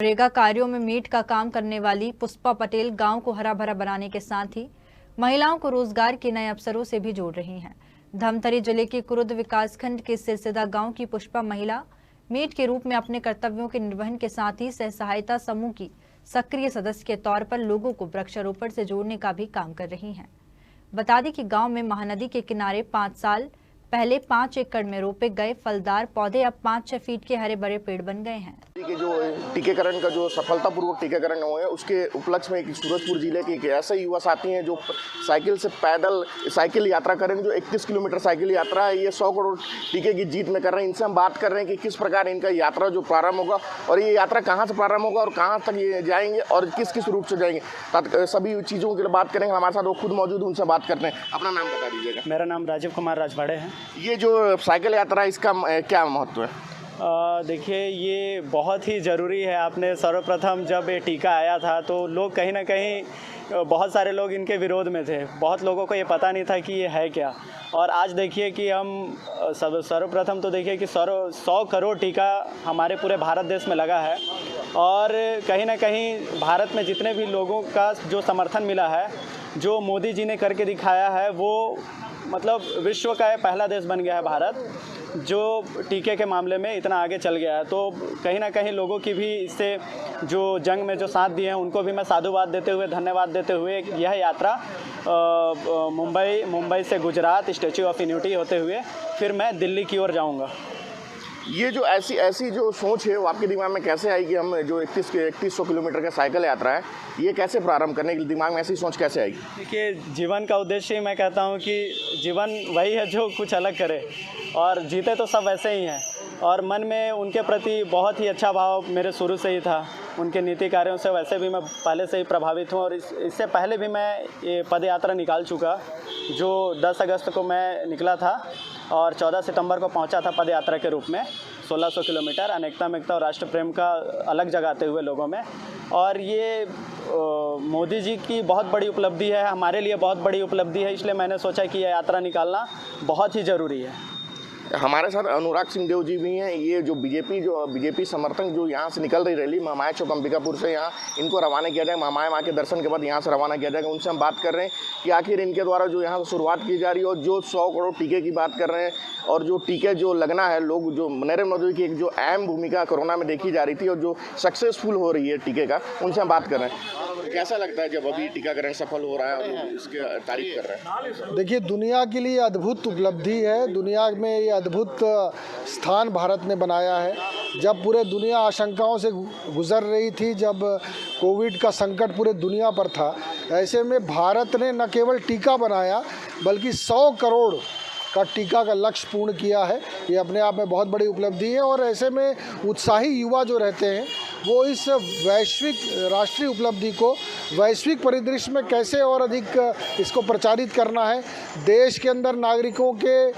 मनरेगा कार्यों में मीट का काम करने वाली पुष्पा पटेल गांव को हरा भरा बनाने के साथ ही महिलाओं को रोजगार के नए अवसरों से भी जोड़ रही हैं। धमतरी जिले के कुरुद विकासखंड के सिलसिला गांव की पुष्पा महिला मीट के रूप में अपने कर्तव्यों के निर्वहन के साथ ही स्व सहायता समूह की सक्रिय सदस्य के तौर पर लोगों को वृक्षारोपण से जोड़ने का भी काम कर रही हैं। बता दें कि गांव में महानदी के किनारे 5 साल पहले 5 एकड़ में रोपे गए फलदार पौधे अब 5-6 फीट के हरे भरे पेड़ बन गए हैं। जो टीकाकरण का जो सफलतापूर्वक टीकाकरण हुआ है उसके उपलक्ष्य में सूरजपुर जिले के एक ऐसे युवा साथी हैं जो साइकिल से पैदल साइकिल यात्रा करेंगे, जो 31 किलोमीटर साइकिल यात्रा है, ये 100 करोड़ टीके की जीत में कर रहे हैं। इनसे हम बात कर रहे हैं कि किस प्रकार इनका यात्रा जो प्रारंभ होगा और ये यात्रा कहाँ से प्रारंभ होगा और कहाँ तक ये जाएंगे और किस किस रूट से जाएंगे, सभी चीज़ों के लिए बात करेंगे। हमारे साथ वो खुद मौजूद, उनसे बात करते हैं। अपना नाम बता दीजिएगा। मेरा नाम राजीव कुमार राजवाड़े है। ये जो साइकिल यात्रा है इसका क्या महत्व है? देखिए, ये बहुत ही ज़रूरी है। आपने सर्वप्रथम जब ये टीका आया था तो लोग कहीं ना कहीं बहुत सारे लोग इनके विरोध में थे। बहुत लोगों को ये पता नहीं था कि ये है क्या। और आज देखिए कि हम सर्वप्रथम तो देखिए कि 100 करोड़ टीका हमारे पूरे भारत देश में लगा है और कहीं ना कहीं भारत में जितने भी लोगों का जो समर्थन मिला है, जो मोदी जी ने करके दिखाया है, वो मतलब विश्व का पहला देश बन गया है भारत जो टीके के मामले में इतना आगे चल गया है। तो कहीं ना कहीं लोगों की भी इससे जो जंग में जो साथ दिए हैं उनको भी मैं साधुवाद देते हुए, धन्यवाद देते हुए यह यात्रा मुंबई से गुजरात स्टैच्यू ऑफ यूनिटी होते हुए फिर मैं दिल्ली की ओर जाऊंगा। ये जो ऐसी जो सोच है वो आपके दिमाग में कैसे आई कि हम जो 3100 किलोमीटर का साइकिल यात्रा है ये कैसे प्रारंभ करने के दिमाग में ऐसी सोच कैसे आएगी? देखिए, जीवन का उद्देश्य ही मैं कहता हूँ कि जीवन वही है जो कुछ अलग करे, और जीते तो सब वैसे ही हैं। और मन में उनके प्रति बहुत ही अच्छा भाव मेरे शुरू से ही था। उनके नीति कार्यों से वैसे भी मैं पहले से ही प्रभावित हूँ और इससे पहले भी मैं ये पद यात्रा निकाल चुका, जो 10 अगस्त को मैं निकला था और 14 सितंबर को पहुंचा था पद यात्रा के रूप में 1600 किलोमीटर अनेकता में एकता और राष्ट्र प्रेम का अलग जगाते हुए लोगों में। और ये मोदी जी की बहुत बड़ी उपलब्धि है, हमारे लिए बहुत बड़ी उपलब्धि है, इसलिए मैंने सोचा कि यह यात्रा निकालना बहुत ही ज़रूरी है। हमारे साथ अनुराग सिंहदेव जी भी हैं। ये जो बीजेपी समर्थक जो यहाँ से निकल रही रैली महामाया चौक अंबिकापुर से यहाँ इनको रवाना किया जाएगा, महामाया माँ के दर्शन के बाद यहाँ से रवाना किया जाएगा। उनसे हम बात कर रहे हैं कि आखिर इनके द्वारा जो यहाँ से शुरुआत की जा रही है और जो 100 करोड़ टीके की बात कर रहे हैं और जो टीके जो लगना है, लोग जो नरेंद्र मोदी की एक जो अहम भूमिका कोरोना में देखी जा रही थी और जो सक्सेसफुल हो रही है टीके का, उनसे हम बात कर रहे हैं। कैसा लगता है जब अभी टीकाकरण सफल हो रहा है और इसकी तारीफ कर रहे हैं? देखिए, दुनिया के लिए अद्भुत उपलब्धि है। दुनिया में ये अद्भुत स्थान भारत ने बनाया है। जब पूरे दुनिया आशंकाओं से गुजर रही थी, जब कोविड का संकट पूरे दुनिया पर था, ऐसे में भारत ने न केवल टीका बनाया बल्कि 100 करोड़ का टीका का लक्ष्य पूर्ण किया है। ये अपने आप में बहुत बड़ी उपलब्धि है। और ऐसे में उत्साही युवा जो रहते हैं वो इस वैश्विक राष्ट्रीय उपलब्धि को वैश्विक परिदृश्य में कैसे और अधिक इसको प्रचारित करना है, देश के अंदर नागरिकों के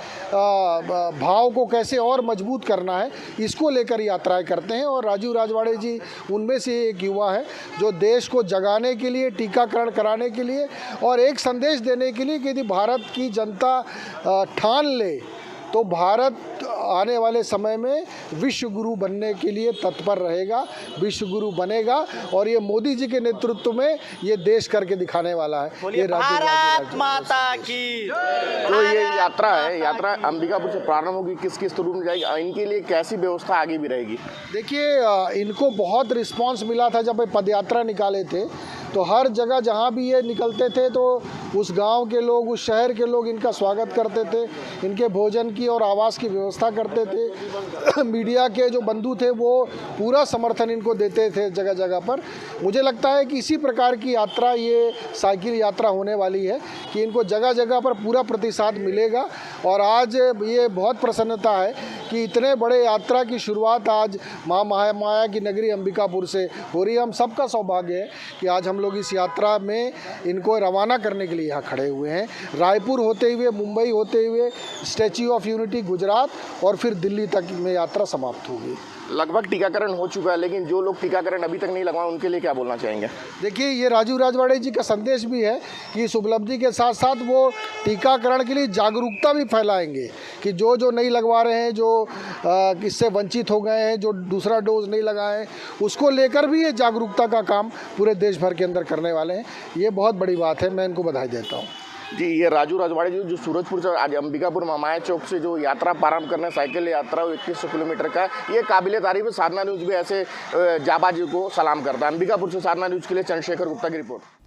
भाव को कैसे और मजबूत करना है, इसको लेकर यात्राएं करते हैं। और राजीव राजवाड़े जी उनमें से एक युवा है जो देश को जगाने के लिए, टीकाकरण कराने के लिए और एक संदेश देने के लिए कि यदि भारत की जनता ठान ले तो भारत आने वाले समय में विश्व गुरु बनने के लिए तत्पर रहेगा, विश्व गुरु बनेगा। और ये मोदी जी के नेतृत्व में ये देश करके दिखाने वाला है। ये भारत माता की। तो ये यात्रा है, यात्रा अंबिकापुर से प्रारंभ होगी, किस किस रूट में जाएगी, इनके लिए कैसी व्यवस्था आगे भी रहेगी? देखिए, इनको बहुत रिस्पांस मिला था जब ये पदयात्रा निकाले थे, तो हर जगह जहाँ भी ये निकलते थे तो उस गांव के लोग, उस शहर के लोग इनका स्वागत करते थे, इनके भोजन की और आवास की व्यवस्था करते थे। मीडिया के जो बंधु थे वो पूरा समर्थन इनको देते थे जगह जगह पर। मुझे लगता है कि इसी प्रकार की यात्रा, ये साइकिल यात्रा होने वाली है कि इनको जगह जगह पर पूरा प्रतिसाद मिलेगा। और आज ये बहुत प्रसन्नता है कि इतने बड़े यात्रा की शुरुआत आज माँ महामाया की नगरी अंबिकापुर से हो रही है। हम सबका सौभाग्य है कि आज हम लोग इस यात्रा में इनको रवाना करने के लिए यहाँ खड़े हुए हैं। रायपुर होते हुए, मुंबई होते हुए, स्टैच्यू ऑफ यूनिटी गुजरात और फिर दिल्ली तक में यात्रा समाप्त होगी। लगभग टीकाकरण हो चुका है, लेकिन जो लोग टीकाकरण अभी तक नहीं लगवाए उनके लिए क्या बोलना चाहेंगे? देखिए, ये राजीव राजवाड़े जी का संदेश भी है कि इस उपलब्धि के साथ साथ वो टीकाकरण के लिए जागरूकता भी फैलाएंगे कि जो जो नहीं लगवा रहे हैं, जो इससे वंचित हो गए हैं, जो दूसरा डोज नहीं लगाए, उसको लेकर भी ये जागरूकता का काम पूरे देश भर के अंदर करने वाले हैं। ये बहुत बड़ी बात है, मैं इनको बधाई देता हूँ। जी, ये राजू राजवाड़े जी जो सूरजपुर से आज अंबिकापुर महामाया चौक से जो यात्रा प्रारंभ करने साइकिल यात्रा 2100 किलोमीटर का, ये काबिल तारीफ है। साधना न्यूज़ भी ऐसे जाबाजी को सलाम करता है। अंबिकापुर से साधना न्यूज़ के लिए चंद्रशेखर गुप्ता की रिपोर्ट।